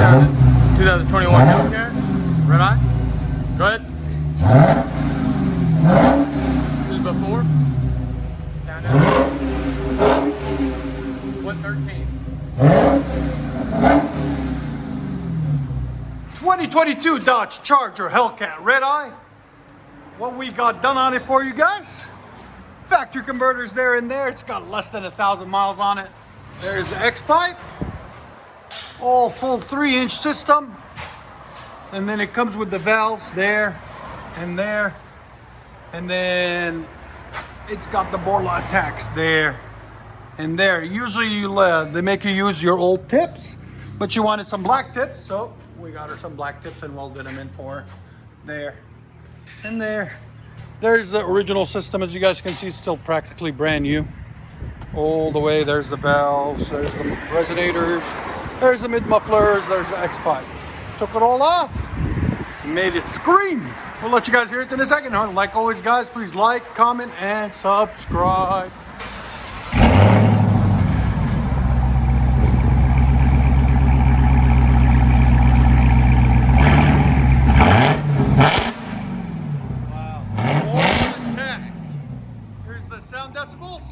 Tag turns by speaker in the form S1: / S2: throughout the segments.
S1: 2021 Hellcat Redeye. Go ahead. This is before. Sound out. 113.
S2: 2022 Dodge Charger Hellcat Redeye. What we got done on it for you guys? Factory converters there and there. It's got less than 1,000 miles on it. There's the X-pipe. All full 3-inch system. And then it comes with the valves there and there. And then it's got the BORLA ATAKs there and there. Usually they make you use your old tips, but you wanted some black tips, so we got her some black tips and welded them in for her. There and there. There's the original system. As you guys can see, it's still practically brand new. All the way, there's the valves, there's the resonators, there's the mid-mufflers, there's the X-pipe. Took it all off, made it scream. We'll let you guys hear it in a second. Like always, guys, please like, comment, and subscribe. Sound decibels.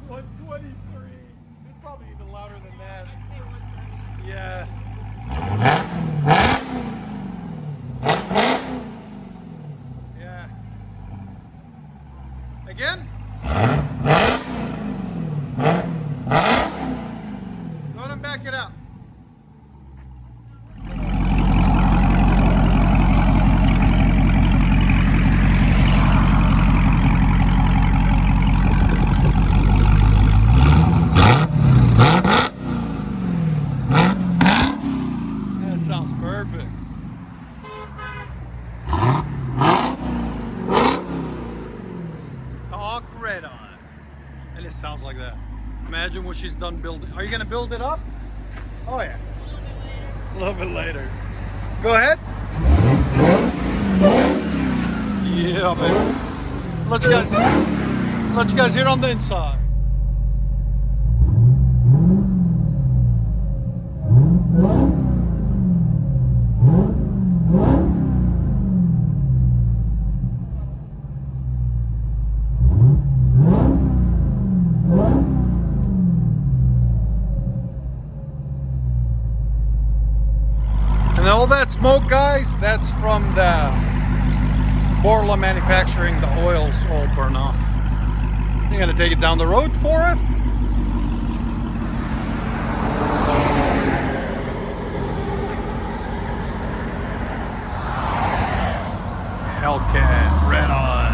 S2: 123. It's probably even louder than that. Yeah. Yeah. Again? Go ahead and back it up. Sounds perfect. Stock Redeye. And it sounds like that. Imagine what she's done building. Are you going to build it up? Oh yeah. A little bit later. Go ahead. Yeah, baby. Let you guys hear on the inside. And all that smoke, guys, that's from the BORLA manufacturing. The oils all burn off. You're gonna take it down the road for us. Hellcat Redeye.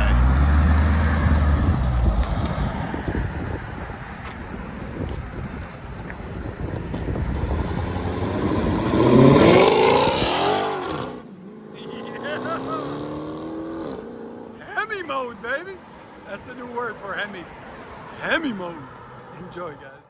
S2: Hemi mode, baby. That's the new word for Hemis. Hemi mode. Enjoy, guys.